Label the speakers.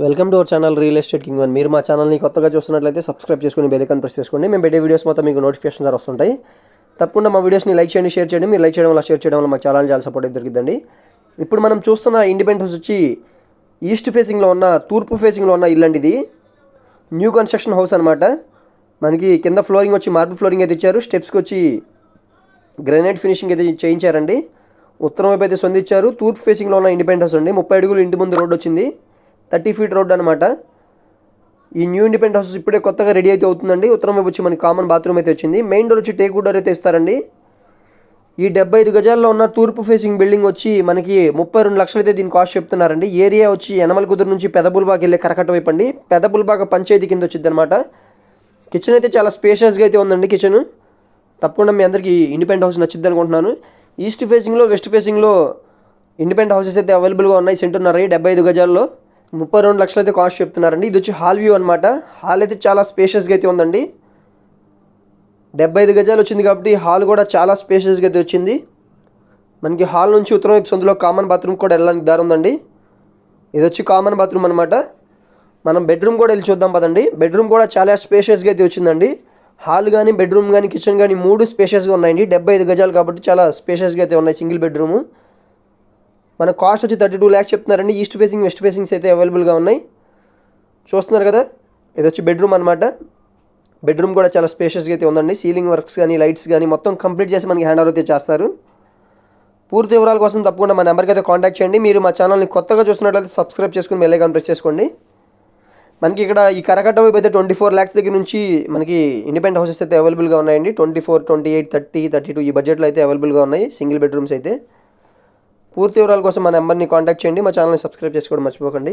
Speaker 1: Welcome to our channel real estate king one. మీరు మా ఛానల్ని కొత్తగా చూస్తున్నట్లయితే సబ్స్క్రైబ్ చేసుకుని బెల్ ఐకాన్ ప్రెస్ చేసుకోండి. మేము పెట్టే వీడియోస్ మొత్తం మీకు నోటిఫికేషన్ ద్వారా వస్తుంటాయి. తప్పకుండా మా వీడియోస్ని లైక్ చేయండి, షేర్ చేయండి. మీరు లైక్ చేయడం వల్ల, షేర్ చేయడం వల్ల మా ఛానల్ చాలా సపోర్ట్ అయితే దొరికిందండి. ఇప్పుడు మనం చూస్తున్న ఇండిపెండెంట్ హౌస్ వచ్చి ఈస్ట్ ఫేసింగ్లో ఉన్న, తూర్పు ఫేసింగ్లో ఉన్న ఇల్లు అండి. ఇది న్యూ కన్స్ట్రక్షన్ హౌస్ అనమాట. మనకి కింద ఫ్లోరింగ్ వచ్చి మార్బుల్ ఫ్లోరింగ్ అయితే ఇచ్చారు. స్టెప్స్కి వచ్చి గ్రానైట్ ఫినిషింగ్ అయితే చేయించారండి. ఉత్తరం వైపు అయితే సొందిచ్చారు. తూర్పు ఫేసింగ్లో ఉన్న ఇండిపెండెంట్ హౌస్ అండి. 30 అడుగులు ఇంటి ముందు రోడ్ వచ్చింది. 30 ఫీట్ రోడ్ అనమాట. ఈ న్యూ ఇండిపెండెంట్ హౌస్ ఇప్పుడే కొత్తగా రెడీ అయితే అవుతుందండి. ఉత్తరం వైపు వచ్చి మనకి కామన్ బాత్రూమ్ అయితే వచ్చింది. మెయిన్ డోర్ వచ్చి టేక్ వుడ్ డోర్ అయితే ఇస్తారండి. ఈ 75 గజాల్లో ఉన్న తూర్పు ఫేసింగ్ బిల్డింగ్ వచ్చి మనకి 32 లక్షలు అయితే దీని కాస్ట్ చెప్తున్నారండి. ఏరియా వచ్చి యనమల కుదురు నుంచి పెదబుల్బాగ్ వెళ్ళే కరకట్ట వైపు అండి. పెదబుల్బాగ్ పంచాయతీ కింద వచ్చింది అనమాట. కిచెన్ అయితే చాలా స్పేషియస్గా అయితే ఉందండి. కిచెన్ తప్పకుండా మీ అందరికీ ఇండిపెండెంట్ హౌస్ నచ్చింది అనుకుంటున్నాను. ఈస్ట్ ఫేసింగ్లో, వెస్ట్ ఫేసింగ్లో ఇండిపెండెంట్ హౌసెస్ అయితే అవైలబుల్గా ఉన్నాయి. సెంటున్నర 75 గజాల్లో 32 లక్షలు అయితే కాస్ట్ చెప్తున్నారండి. ఇది వచ్చి హాల్ వ్యూ అనమాట. హాల్ అయితే చాలా స్పేషియస్గా అయితే ఉందండి. 75 గజాలు వచ్చింది కాబట్టి హాల్ కూడా చాలా స్పేషియస్గా అయితే వచ్చింది. మనకి హాల్ నుంచి ఉత్తరం వైపు సందులో కామన్ బాత్రూమ్ కూడా వెళ్ళడానికి దారి ఉందండి. ఇది వచ్చి కామన్ బాత్రూమ్ అనమాట. మనం బెడ్రూమ్ కూడా వెళ్ళి చూద్దాం పదండి. బెడ్రూమ్ కూడా చాలా స్పేషియస్గా అయితే వచ్చిందండి. హాల్ కానీ, బెడ్రూమ్ కానీ, కిచెన్ కానీ 3 స్పేషియస్గా ఉన్నాయండి. 75 గజాలు కాబట్టి చాలా స్పేషియస్గా అయితే ఉన్నాయి. Single bedroom. మన కాస్ట్ వచ్చి 32 lakhs చెప్తున్నారండి. ఈస్ట్ ఫేసింగ్, వెస్ట్ ఫేసింగ్స్ అయితే అవైలబుల్గా ఉన్నాయి. చూస్తున్నారు కదా, ఇది వచ్చి బెడ్రూమ్ అనమాట. బెడ్రూమ్ కూడా చాలా స్పేషియస్గా అయితే ఉందండి. సీలింగ్ వర్క్స్ కానీ, లైట్స్ కానీ మొత్తం కంప్లీట్ చేసి మనకి హ్యాండ్ ఓవర్ అయితే చేస్తారు. పూర్తి వివరాల కోసం తప్పకుండా మా నెంబర్కి అయితే కాంటాక్ట్ చేయండి. మీరు మా ఛానల్ని కొత్తగా చూస్తున్నట్లయితే సబ్స్క్రైబ్ చేసుకుని బెల్ ఐకాన్ ప్రెస్ చేసుకోండి. మనకి ఇక్కడ ఈ కరకట్ట వైపు అయితే 24 lakhs దగ్గర నుంచి మనకి ఇండిపెండెంట్ హౌసెస్ అయితే అవైలబుల్గా ఉన్నాయండి. 24, 28, 30, 32 ఈ బడ్జెట్లో అయితే అవైలబుల్గా ఉన్నాయి సింగిల్ బెడ్రూమ్స్ అయితే. పూర్తి వివరాల కోసం మా నెంబర్ని కాంటాక్ట్ చేయండి. మా ఛానల్ని సబ్స్క్రైబ్ చేసుకోవడం మర్చిపోకండి.